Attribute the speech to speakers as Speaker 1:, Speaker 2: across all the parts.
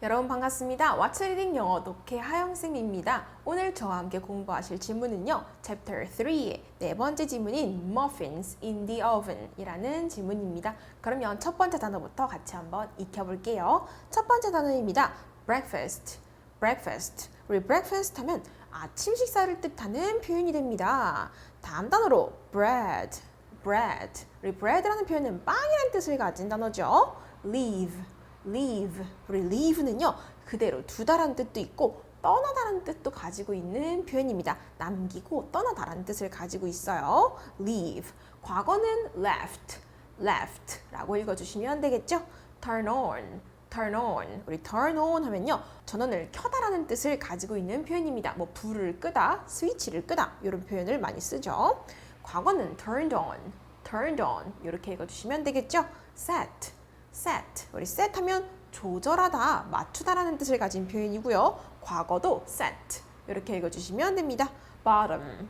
Speaker 1: 여러분 반갑습니다. What's Reading 영어 독해 하영쌤입니다. 오늘 저와 함께 공부하실 질문은요. Chapter 3의 네 번째 질문인 Muffins in the oven 이라는 질문입니다. 그러면 첫 번째 단어부터 같이 한번 익혀볼게요. 첫 번째 단어입니다. Breakfast, breakfast. 우리 breakfast 하면 아침 식사를 뜻하는 표현이 됩니다. 다음 단어로 bread, bread. 우리 bread라는 표현은 빵이라는 뜻을 가진 단어죠. leave, leave. 우리 leave는요 그대로 두다라는 뜻도 있고 떠나다라는 뜻도 가지고 있는 표현입니다. 남기고 떠나다라는 뜻을 가지고 있어요. leave. 과거는 left, left라고 읽어주시면 되겠죠. turn on, turn on. 우리 turn on 하면요 전원을 켜다라는 뜻을 가지고 있는 표현입니다. 뭐 불을 끄다, 스위치를 끄다 이런 표현을 많이 쓰죠. 과거는 turned on, turned on 이렇게 읽어주시면 되겠죠. set, set. 우리 set 하면 조절하다, 맞추다라는 뜻을 가진 표현이고요. 과거도 set. 이렇게 읽어주시면 됩니다. bottom,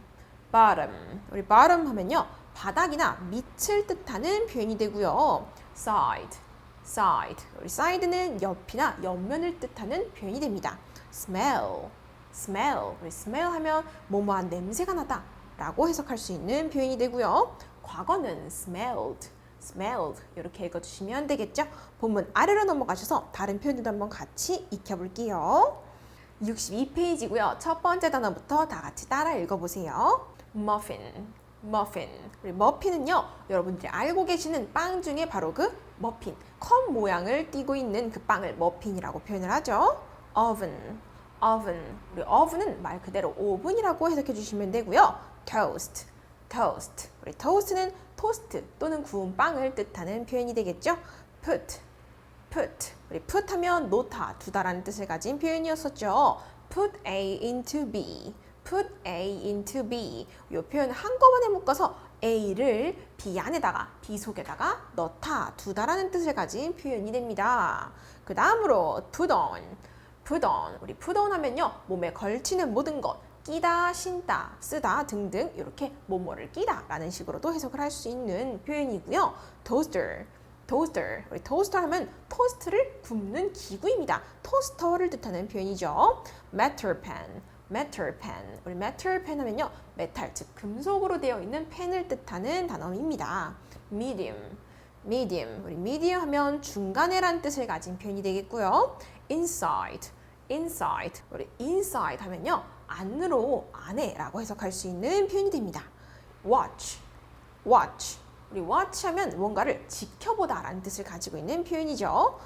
Speaker 1: bottom. 우리 bottom 하면요. 바닥이나 밑을 뜻하는 표현이 되고요. side, side. 우리 side는 옆이나 옆면을 뜻하는 표현이 됩니다. smell, smell. 우리 smell 하면 뭐뭐한 냄새가 나다 라고 해석할 수 있는 표현이 되고요. 과거는 smelled, smelled 이렇게 읽어주시면 되겠죠. 본문 아래로 넘어가셔서 다른 표현들도 한번 같이 익혀볼게요. 62페이지고요. 첫 번째 단어부터 다 같이 따라 읽어보세요. muffin, muffin. 우리 머핀은요 여러분들이 알고 계시는 빵 중에 바로 그 머핀, 컵 모양을 띠고 있는 그 빵을 머핀이라고 표현을 하죠. oven, oven. 우리 oven은 말 그대로 오븐이라고 해석해 주시면 되고요. toast, toast. 우리 toast는 토스트 또는 구운 빵을 뜻하는 표현이 되겠죠. put, put. 우리 put 하면 놓다, 두다라는 뜻을 가진 표현이었었죠. put A into B, put A into B. 이 표현 한꺼번에 묶어서 A를 B 안에다가, B 속에다가 넣다, 두다라는 뜻을 가진 표현이 됩니다. 그 다음으로 put on, put on. 우리 put on 하면요 몸에 걸치는 모든 것, 끼다, 신다, 쓰다 등등 이렇게 뭐뭐를 끼다 라는 식으로도 해석을 할 수 있는 표현이고요. toaster, toaster. 우리 toaster 하면 토스트를 굽는 기구입니다. 토스터를 뜻하는 표현이죠. metal pen, metal pen. 우리 metal pen 하면요 메탈 즉 금속으로 되어 있는 펜을 뜻하는 단어입니다. medium, medium. 우리 medium 하면 중간에란 뜻을 가진 표현이 되겠고요. inside, inside. 우리 inside 하면요 안으로, 안에라고 해석할 수 있는 표현이 됩니다. watch, watch. 우리 watch 하면 뭔가를 지켜보다 라는 뜻을 가지고 있는 표현이죠.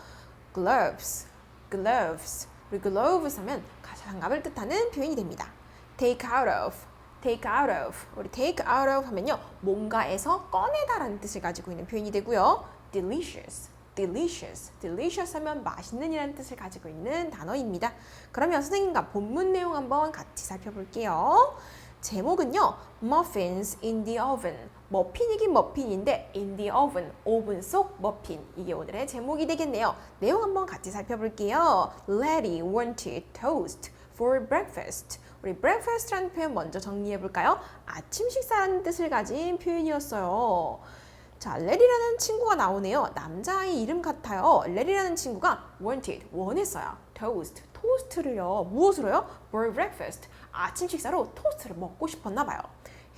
Speaker 1: gloves, gloves. 우리 gloves 하면 장갑을 뜻하는 표현이 됩니다. take out of, take out of. 우리 take out of 하면요 뭔가에서 꺼내다 라는 뜻을 가지고 있는 표현이 되고요. delicious, delicious. delicious 하면 맛있는 이라는 뜻을 가지고 있는 단어입니다. 그러면 선생님과 본문 내용 한번 같이 살펴볼게요. 제목은요. Muffins in the oven. 머핀이긴 머핀인데 in the oven, 오븐 속 머핀. 이게 오늘의 제목이 되겠네요. 내용 한번 같이 살펴볼게요. Letty wanted toast for breakfast. 우리 breakfast라는 표현 먼저 정리해볼까요? 아침 식사라는 뜻을 가진 표현이었어요. 자, 레리라는 친구가 나오네요. 남자아이 이름 같아요. 레리라는 친구가 wanted, 원했어요. toast, 토스트를요. 무엇으로요? for breakfast, 아침 식사로 토스트를 먹고 싶었나 봐요.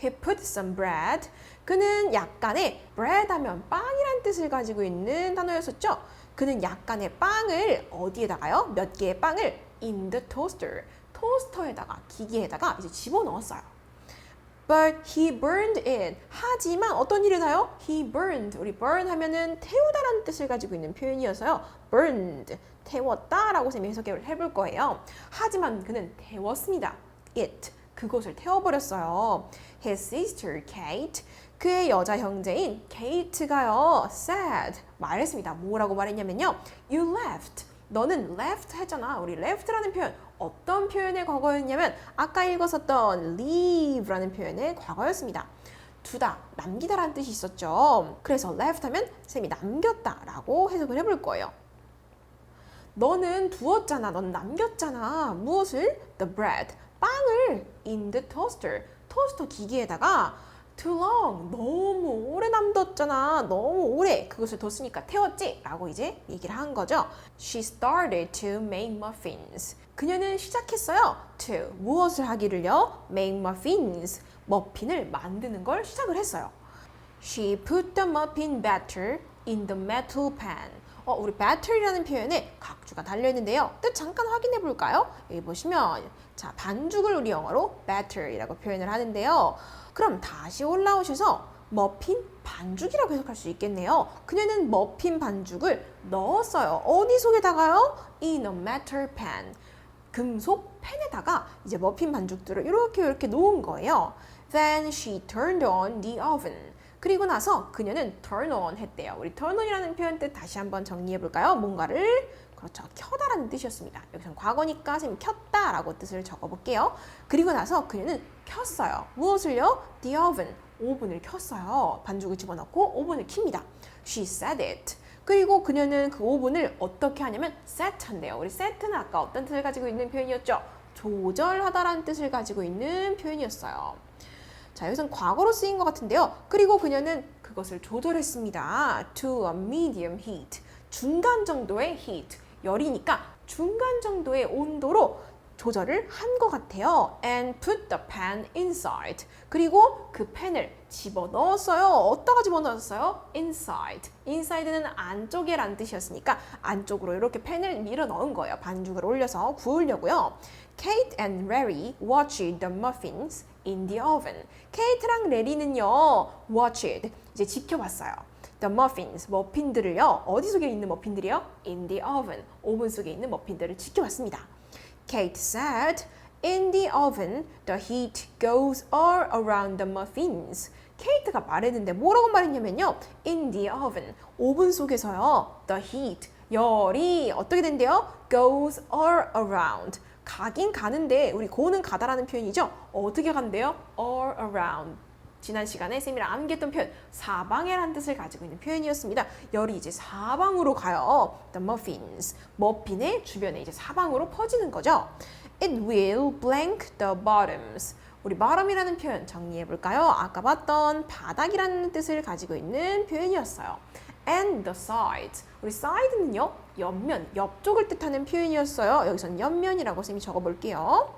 Speaker 1: He put some bread. 그는 약간의 bread 하면 빵이란 뜻을 가지고 있는 단어였었죠. 그는 약간의 빵을 어디에다가요? 몇 개의 빵을 in the toaster, 토스터에다가, 기기에다가 이제 집어넣었어요. But he burned it. 하지만 어떤 일을 하요? He burned. 우리 burn 하면은 태우다라는 뜻을 가지고 있는 표현이어서요. burned. 태웠다라고 쌤이 해석을 해볼 거예요. 하지만 그는 태웠습니다. it. 그것을 태워버렸어요. His sister Kate. 그의 여자 형제인 Kate가요. said. 말했습니다. 뭐라고 말했냐면요. You left. 너는 left 했잖아. 우리 left라는 표현 어떤 표현의 과거였냐면 아까 읽었었던 leave라는 표현의 과거였습니다. 두다, 남기다라는 뜻이 있었죠. 그래서 left 하면 쌤이 남겼다라고 해석을 해볼 거예요. 너는 두었잖아. 넌 남겼잖아. 무엇을? The bread, 빵을 in the toaster, 토스터 기기에다가 too long. 너무 오래 남뒀잖아. 너무 오래 그것을 뒀으니까 태웠지? 라고 이제 얘기를 한 거죠. She started to make muffins. 그녀는 시작했어요. to 무엇을 하기를요? make muffins. 머핀을 만드는 걸 시작을 했어요. She put the muffin batter in the metal pan. 우리 batter이라는 표현에 각주가 달려있는데요. 뜻 잠깐 확인해 볼까요? 여기 보시면 자 반죽을 우리 영어로 batter이라고 표현을 하는데요. 그럼 다시 올라오셔서 머핀 반죽이라고 해석할 수 있겠네요. 그녀는 머핀 반죽을 넣었어요. 어디 속에다가요? In a metal pan. 금속 팬에다가 이제 머핀 반죽들을 이렇게 놓은 거예요. Then she turned on the oven. 그리고 나서 그녀는 turn on 했대요. 우리 turn on이라는 표현 뜻 다시 한번 정리해 볼까요? 뭔가를 그렇죠. 켜다라는 뜻이었습니다. 여기서는 과거니까 선생님 켰다라고 뜻을 적어 볼게요. 그리고 나서 그녀는 켰어요. 무엇을요? The oven. 오븐을 켰어요. 반죽을 집어넣고 오븐을 킵니다. She set it. 그리고 그녀는 그 오븐을 어떻게 하냐면 set 한대요. 우리 set는 아까 어떤 뜻을 가지고 있는 표현이었죠? 조절하다라는 뜻을 가지고 있는 표현이었어요. 자, 여기서는 과거로 쓰인 것 같은데요. 그리고 그녀는 그것을 조절했습니다. To a medium heat. 중간 정도의 heat. 열이니까 중간 정도의 온도로 조절을 한 것 같아요. And put the pan inside. 그리고 그 팬을 집어넣었어요. 어디다가 집어넣었어요? Inside. Inside는 안쪽에 란 뜻이었으니까 안쪽으로 이렇게 팬을 밀어 넣은 거예요. 반죽을 올려서 구우려고요. Kate and Larry watched the muffins in the oven. 케이트랑 레리는요, watched, 이제 지켜봤어요. The muffins, 머핀들을요, 어디 속에 있는 머핀들이요? In the oven, 오븐 속에 있는 머핀들을 지켜봤습니다. Kate said, in the oven, the heat goes all around the muffins. 케이트가 말했는데 뭐라고 말했냐면요. In the oven, 오븐 속에서요. The heat, 열이 어떻게 된대요? Goes all around. 가긴 가는데 우리 go는 가다라는 표현이죠. 어떻게 간대요? All around. 지난 시간에 쌤이랑 암기했던 표현 사방에라는 뜻을 가지고 있는 표현이었습니다. 열이 이제 사방으로 가요. The muffins. 머핀의 주변에 이제 사방으로 퍼지는 거죠. It will blank the bottoms. 우리 bottom이라는 표현 정리해 볼까요? 아까 봤던 바닥이라는 뜻을 가지고 있는 표현이었어요. And the sides. 우리 side는요, 옆면, 옆쪽을 뜻하는 표현이었어요. 여기서는 옆면이라고 쌤이 적어볼게요.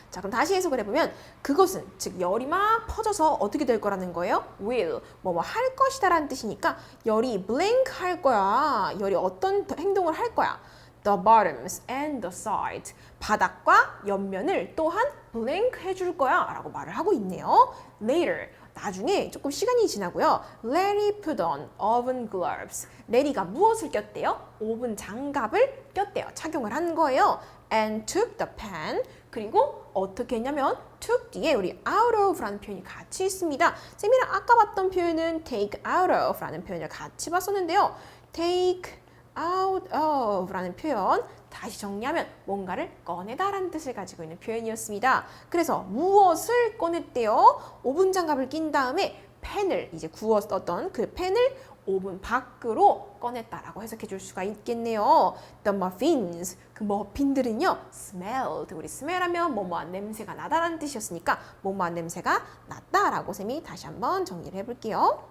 Speaker 1: 자, 그럼 다시 해석을 해보면 그것은, 즉 열이 막 퍼져서 어떻게 될 거라는 거예요? will, 뭐 할 것이다 라는 뜻이니까 열이 blink 할 거야. 열이 어떤 행동을 할 거야. The bottoms and the sides. 바닥과 옆면을 또한 blink 해줄 거야 라고 말을 하고 있네요. Later. 나중에 조금 시간이 지나고요. Larry put on oven gloves. 레리가 무엇을 꼈대요? 오븐 장갑을 꼈대요. 착용을 한 거예요. And took the pan. 그리고 어떻게 했냐면 took 뒤에 우리 out of라는 표현이 같이 있습니다. 쌤이랑 아까 봤던 표현은 take out of라는 표현을 같이 봤었는데요. take out of라는 표현 다시 정리하면 뭔가를 꺼내다라는 뜻을 가지고 있는 표현이었습니다. 그래서 무엇을 꺼냈대요? 오븐 장갑을 낀 다음에 팬을 이제 구웠었던 그 팬을 오븐 밖으로 꺼냈다라고 해석해 줄 수가 있겠네요. The muffins, 그 머핀들은요, smelled. 우리 smell하면 뭐뭐한 냄새가 나다라는 뜻이었으니까 뭐뭐한 냄새가 났다라고 쌤이 다시 한번 정리를 해볼게요.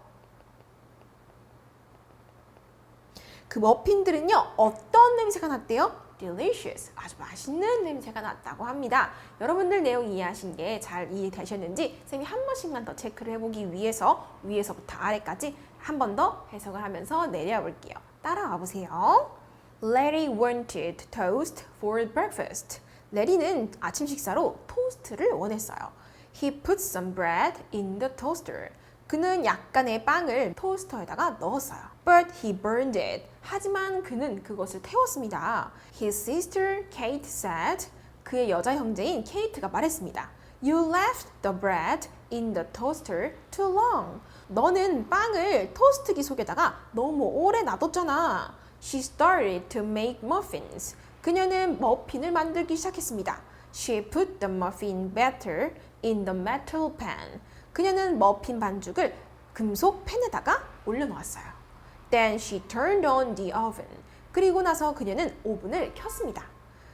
Speaker 1: 그 머핀들은요, 어떤 냄새가 났대요? delicious, 아주 맛있는 냄새가 났다고 합니다. 여러분들 내용 이해하신 게 잘 이해되셨는지 쌤이 한 번씩만 더 체크를 해보기 위해서 위에서부터 아래까지 한 번 더 해석을 하면서 내려와 볼게요. 따라와 보세요. Larry wanted toast for breakfast. 레리는 아침 식사로 토스트를 원했어요. He put some bread in the toaster. 그는 약간의 빵을 토스터에다가 넣었어요. But he burned it. 하지만 그는 그것을 태웠습니다. His sister Kate said. 그의 여자 형제인 케이트가 말했습니다. You left the bread in the toaster too long. 너는 빵을 토스트기 속에다가 너무 오래 놔뒀잖아. She started to make muffins. 그녀는 머핀을 만들기 시작했습니다. She put the muffin batter in the metal pan. 그녀는 머핀 반죽을 금속 팬에다가 올려놓았어요. Then she turned on the oven. 그리고 나서 그녀는 오븐을 켰습니다.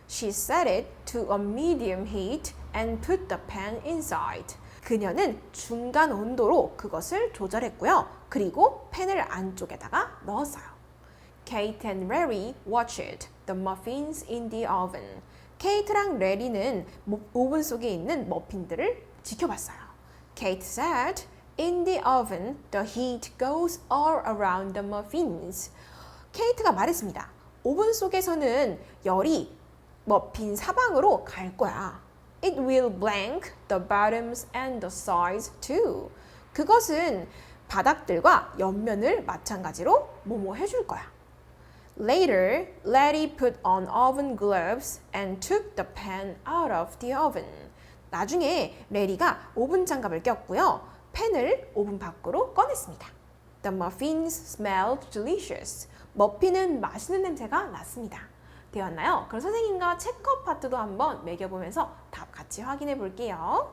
Speaker 1: She set it to a medium heat and put the pan inside. 그녀는 중간 온도로 그것을 조절했고요. 그리고 팬을 안쪽에다가 넣었어요. Kate and Larry watched the muffins in the oven. 케이트랑 레리는 오븐 속에 있는 머핀들을 지켜봤어요. Kate said, "In the oven, the heat goes all around the muffins." 케이트가 말했습니다. 오븐 속에서는 열이 머핀 사방으로 갈 거야. It will blank the bottoms and the sides too. 그것은 바닥들과 옆면을 마찬가지로 뭐뭐 해줄 거야. Later, Letty put on oven gloves and took the pan out of the oven. 나중에 레리가 오븐 장갑을 꼈고요. 팬을 오븐 밖으로 꺼냈습니다. The muffins smelled delicious. 머핀은 맛있는 냄새가 났습니다. 되었나요? 그럼 선생님과 체크 파트도 한번 매겨보면서 답 같이 확인해 볼게요.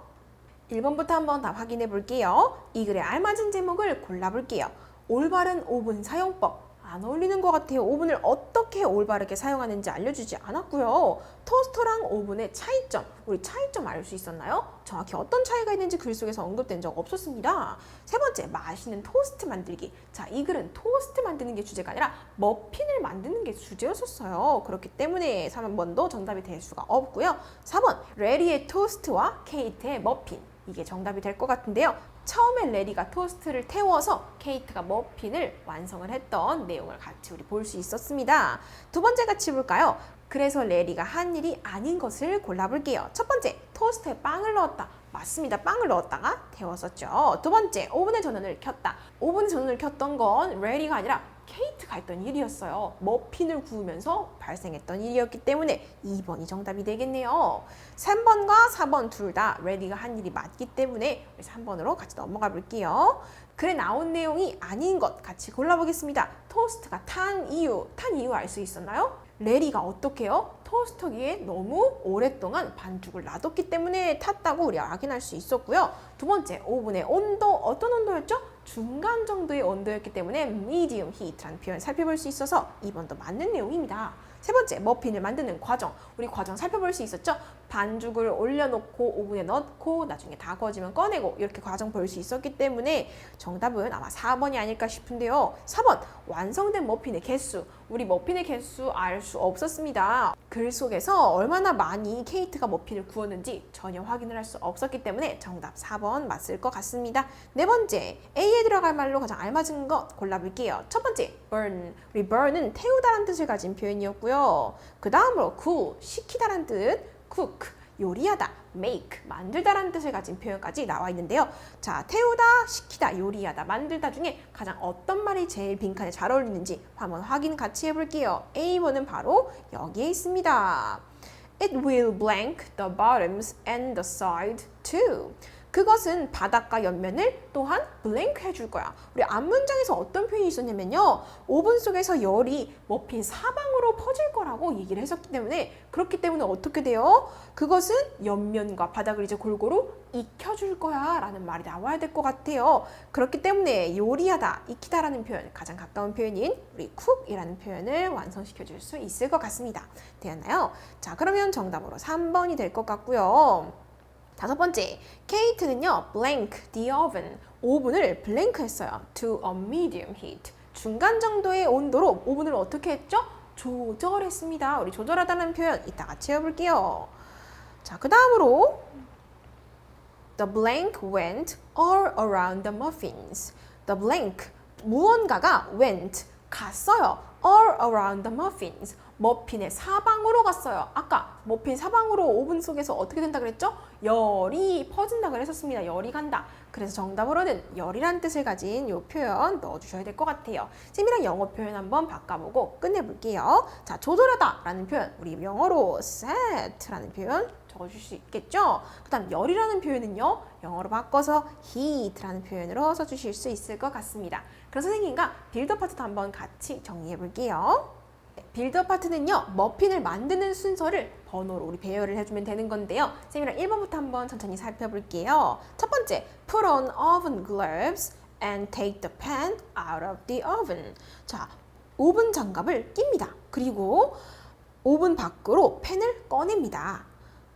Speaker 1: 1번부터 한번 답 확인해 볼게요. 이 글에 알맞은 제목을 골라볼게요. 올바른 오븐 사용법. 안 어울리는 것 같아요. 오븐을 어떻게 올바르게 사용하는지 알려주지 않았고요. 토스터랑 오븐의 차이점, 우리 차이점 알 수 있었나요? 정확히 어떤 차이가 있는지 글 속에서 언급된 적 없었습니다. 세 번째, 맛있는 토스트 만들기. 자, 이 글은 토스트 만드는 게 주제가 아니라 머핀을 만드는 게 주제였었어요. 그렇기 때문에 3번도 정답이 될 수가 없고요. 4번, 레리의 토스트와 케이트의 머핀. 이게 정답이 될 것 같은데요. 처음에 레리가 토스트를 태워서 케이트가 머핀을 완성을 했던 내용을 같이 우리 볼 수 있었습니다. 두 번째 같이 볼까요? 그래서 레리가 한 일이 아닌 것을 골라볼게요. 첫 번째, 토스트에 빵을 넣었다. 맞습니다. 빵을 넣었다가 데웠었죠. 두 번째, 오븐의 전원을 켰다. 오븐의 전원을 켰던 건 레리가 아니라 케이트가 했던 일이었어요. 머핀을 구우면서 발생했던 일이었기 때문에 2번이 정답이 되겠네요. 3번과 4번 둘 다 레디가 한 일이 맞기 때문에 3번으로 같이 넘어가 볼게요. 글에 나온 내용이 아닌 것 같이 골라보겠습니다. 토스트가 탄 이유 알 수 있었나요? 레리가 어떻게 해요? 토스터기에 너무 오랫동안 반죽을 놔뒀기 때문에 탔다고 우리 확인할 수 있었고요. 두 번째, 오븐의 온도, 어떤 온도였죠? 중간 정도의 온도였기 때문에 medium heat라는 표현 살펴볼 수 있어서 2번도 맞는 내용입니다. 세 번째, 머핀을 만드는 과정. 우리 과정 살펴볼 수 있었죠? 반죽을 올려놓고 오븐에 넣고 나중에 다 구워지면 꺼내고 이렇게 과정 볼 수 있었기 때문에 정답은 아마 4번이 아닐까 싶은데요. 4번, 완성된 머핀의 개수. 우리 머핀의 개수 알 수 없었습니다. 글 속에서 얼마나 많이 케이트가 머핀을 구웠는지 전혀 확인을 할 수 없었기 때문에 정답 4번 맞을 것 같습니다. 네 번째, A에 들어갈 말로 가장 알맞은 것 골라볼게요. 첫 번째, burn. 우리 burn은 태우다라는 뜻을 가진 표현이었고요. 그 다음으로 cool, 식히다라는 뜻, cook, 요리하다, make, 만들다라는 뜻을 가진 표현까지 나와 있는데요. 자, 태우다, 식히다, 요리하다, 만들다 중에 가장 어떤 말이 제일 빈칸에 잘 어울리는지 한번 확인 같이 해볼게요. A번은 바로 여기에 있습니다. It will blank the bottoms and the side too. 그것은 바닥과 옆면을 또한 블랭크 해줄 거야. 우리 앞문장에서 어떤 표현이 있었냐면요. 오븐 속에서 열이 머핀 사방으로 퍼질 거라고 얘기를 했었기 때문에 그렇기 때문에 어떻게 돼요? 그것은 옆면과 바닥을 이제 골고루 익혀줄 거야 라는 말이 나와야 될 것 같아요. 그렇기 때문에 요리하다, 익히다라는 표현, 가장 가까운 표현인 우리 cook이라는 표현을 완성시켜 줄 수 있을 것 같습니다. 되었나요? 자, 그러면 정답으로 3번이 될 것 같고요. 다섯 번째, 케이트는요, blank the oven, 오븐을 블랭크 했어요. to a medium heat, 중간 정도의 온도로 오븐을 어떻게 했죠? 조절했습니다. 우리 조절하다는 표현 이따가 채워볼게요. 자, 그 다음으로 the blank went all around the muffins. the blank, 무언가가 went, 갔어요. all around the muffins. 머핀의 사방으로 갔어요. 아까 머핀 사방으로 오븐 속에서 어떻게 된다 그랬죠? 열이 퍼진다 그랬었습니다. 열이 간다. 그래서 정답으로는 열이란 뜻을 가진 이 표현 넣어주셔야 될 것 같아요. 쌤이랑 영어 표현 한번 바꿔보고 끝내볼게요. 자, 조절하다 라는 표현, 우리 영어로 set라는 표현 적어줄 수 있겠죠? 그 다음 열이라는 표현은요, 영어로 바꿔서 heat라는 표현으로 써주실 수 있을 것 같습니다. 그럼 선생님과 빌더 파트도 한번 같이 정리해 볼게요. 빌더 파트는요, 머핀을 만드는 순서를 번호로 우리 배열을 해주면 되는 건데요. 쌤이랑 1번부터 한번 천천히 살펴볼게요. 첫 번째, put on oven gloves and take the pan out of the oven. 자, 오븐 장갑을 낍니다. 그리고 오븐 밖으로 팬을 꺼냅니다.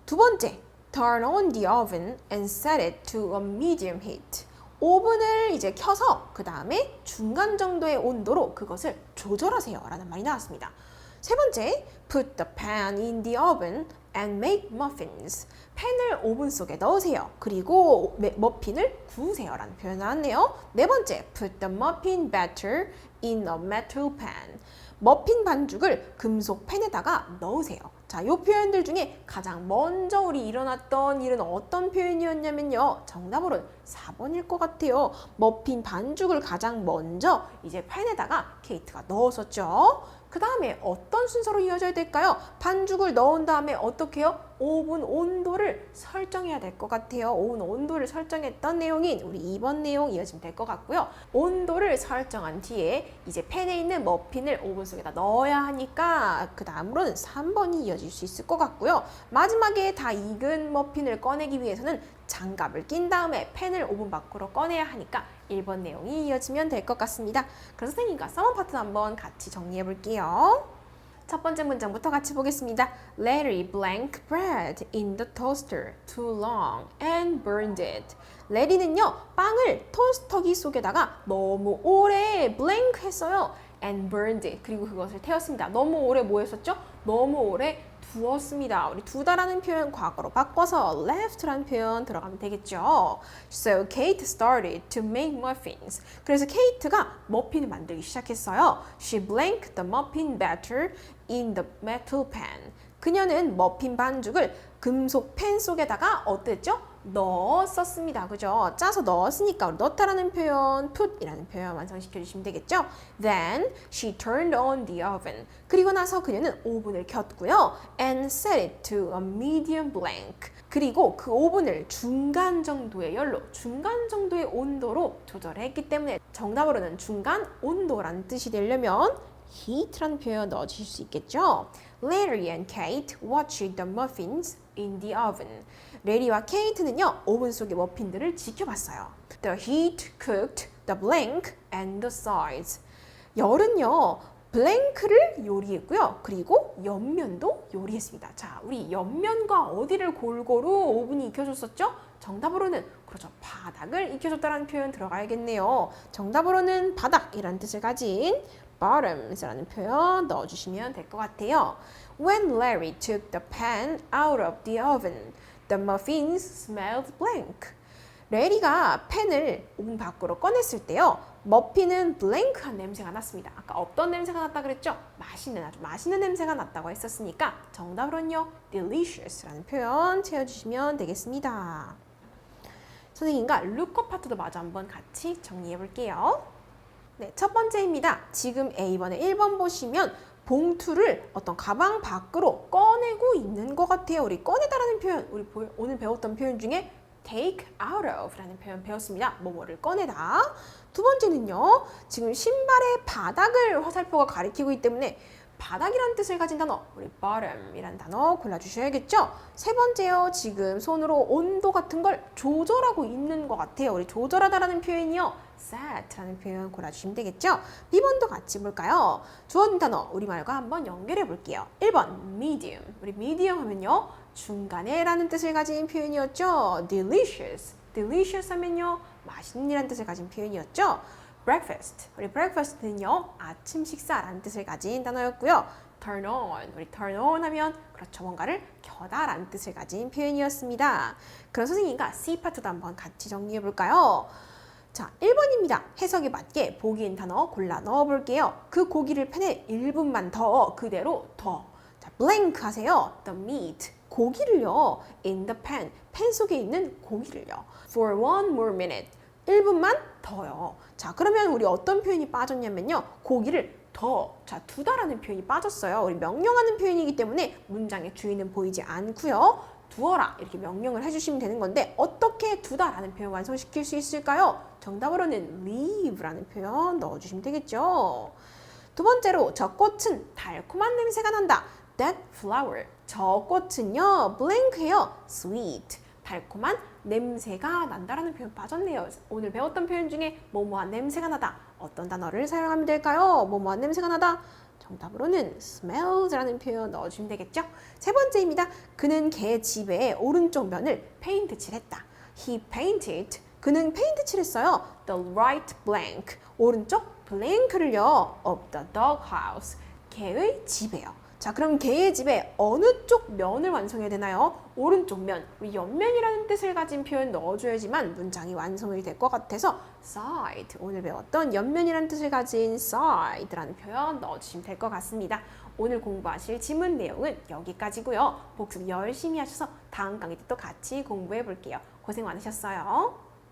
Speaker 1: 두 번째, Turn on the oven and set it to a medium heat. 오븐을 이제 켜서 그 다음에 중간 정도의 온도로 그것을 조절하세요 라는 말이 나왔습니다. 세 번째, put the pan in the oven and make muffins. 팬을 오븐 속에 넣으세요. 그리고 머핀을 구우세요 라는 표현 나왔네요. 네 번째, put the muffin batter in a metal pan. 머핀 반죽을 금속 팬에다가 넣으세요. 자, 이 표현들 중에 가장 먼저 우리 일어났던 일은 어떤 표현이었냐면요. 정답으로는 4번일 것 같아요. 머핀 반죽을 가장 먼저 이제 팬에다가 케이트가 넣었었죠. 그 다음에 어떤 순서로 이어져야 될까요? 반죽을 넣은 다음에 어떻게 해요? 오븐 온도를 설정해야 될 것 같아요. 오븐 온도를 설정했던 내용인 우리 2번 내용 이어지면 될 것 같고요. 온도를 설정한 뒤에 이제 팬에 있는 머핀을 오븐 속에다 넣어야 하니까 그 다음으로는 3번이 이어질 수 있을 것 같고요. 마지막에 다 익은 머핀을 꺼내기 위해서는 장갑을 낀 다음에 팬을 오븐 밖으로 꺼내야 하니까 1번 내용이 이어지면 될 것 같습니다. 그래서 선생님과 서문 파트 한번 같이 정리해 볼게요. 첫 번째 문장부터 같이 보겠습니다. Larry blanked bread in the toaster too long and burned it. 레리는요, 빵을 토스터기 속에다가 너무 오래 blank 했어요. and burned it. 그리고 그것을 태웠습니다. 너무 오래 뭐 했었죠? 너무 오래 두었습니다. 우리 두다라는 표현 과거로 바꿔서 left라는 표현 들어가면 되겠죠. So Kate started to make muffins. 그래서 케이트가 머핀을 만들기 시작했어요. She blanked the muffin batter in the metal pan. 그녀는 머핀 반죽을 금속 팬 속에다가 어땠죠? 넣었었습니다. 그죠? 짜서 넣었으니까 우리 넣다라는 표현, put이라는 표현 완성시켜 주시면 되겠죠? Then she turned on the oven. 그리고 나서 그녀는 오븐을 켰고요. And set it to a medium blank. 그리고 그 오븐을 중간 정도의 열로, 중간 정도의 온도로 조절했기 때문에 정답으로는 중간 온도라는 뜻이 되려면 heat라는 표현 넣어주실 수 있겠죠? Larry and Kate watched the muffins in the oven. 레리와 케이트는요, 오븐 속의 머핀들을 지켜봤어요. The heat cooked the blank and the sides. 열은요, 블랭크를 요리했고요. 그리고 옆면도 요리했습니다. 자, 우리 옆면과 어디를 골고루 오븐이 익혀줬었죠? 정답으로는 그렇죠. 바닥을 익혀줬다는 표현 들어가야겠네요. 정답으로는 바닥이라는 뜻을 가진 bottoms라는 표현 넣어주시면 될 것 같아요. When Larry took the pan out of the oven, the muffins smelled blank. 레리가 팬을 오븐 밖으로 꺼냈을 때요. 머핀은 블랭크한 냄새가 났습니다. 아까 어떤 냄새가 났다 그랬죠? 맛있는, 아주 맛있는 냄새가 났다고 했었으니까 정답으로는요. delicious라는 표현 채워주시면 되겠습니다. 선생님과 루커 파트도 마저 한번 같이 정리해 볼게요. 네, 첫 번째입니다. 지금 A번에 1번 보시면 봉투를 어떤 가방 밖으로 꺼내고 있는 것 같아요. 우리 꺼내다라는 표현, 우리 오늘 배웠던 표현 중에 take out of 라는 표현 배웠습니다. 뭐뭐를 꺼내다. 두 번째는요. 지금 신발의 바닥을 화살표가 가리키고 있기 때문에 바닥이라는 뜻을 가진 단어, 우리 bottom이라는 단어 골라주셔야겠죠? 세 번째요. 지금 손으로 온도 같은 걸 조절하고 있는 것 같아요. 우리 조절하다라는 표현이요. set라는 표현 골라주시면 되겠죠? B번도 같이 볼까요? 주어진 단어, 우리말과 한번 연결해 볼게요. 1번, medium. 우리 medium 하면요. 중간에 라는 뜻을 가진 표현이었죠? delicious. delicious 하면요. 맛있는 이라는 뜻을 가진 표현이었죠? breakfast. 우리 breakfast는요. 아침 식사라는 뜻을 가진 단어였고요. turn on. 우리 turn on 하면 그렇죠. 뭔가를 켜다라는 뜻을 가진 표현이었습니다. 그럼 선생님과 C 파트도 한번 같이 정리해 볼까요? 자, 1번입니다. 해석에 맞게 보기인 단어 골라 넣어 볼게요. 그 고기를 팬에 1분만 더 그대로 더. 자, blank 하세요. the meat. 고기를요. in the pan. 팬 속에 있는 고기를요. for one more minute. 1분만 더요. 자, 그러면 우리 어떤 표현이 빠졌냐면요. 고기를 더, 자, 두다라는 표현이 빠졌어요. 우리 명령하는 표현이기 때문에 문장의 주인은 보이지 않고요. 두어라 이렇게 명령을 해주시면 되는 건데 어떻게 두다라는 표현 완성시킬 수 있을까요? 정답으로는 leave라는 표현 넣어주시면 되겠죠. 두 번째로 저 꽃은 달콤한 냄새가 난다. That flower. 저 꽃은요. blank해요. sweet. 달콤한 냄새가 난다라는 표현 빠졌네요. 오늘 배웠던 표현 중에 뭐뭐한 냄새가 나다. 어떤 단어를 사용하면 될까요? 뭐뭐한 냄새가 나다. 정답으로는 smells라는 표현 넣어주면 되겠죠? 세 번째입니다. 그는 걔 집에 오른쪽 면을 페인트 칠했다. He painted. 그는 페인트 칠했어요. The right blank. 오른쪽 blank를요. of the doghouse. 걔의 집에요. 자, 그럼 걔의 집에 어느 쪽 면을 완성해야 되나요? 오른쪽 면. 우리 옆면이라는 뜻을 가진 표현 넣어줘야지만 문장이 완성이 될 것 같아서 side. 오늘 배웠던 옆면이라는 뜻을 가진 side라는 표현 넣어주시면 될 것 같습니다. 오늘 공부하실 지문 내용은 여기까지고요. 복습 열심히 하셔서 다음 강의 때 또 같이 공부해 볼게요. 고생 많으셨어요.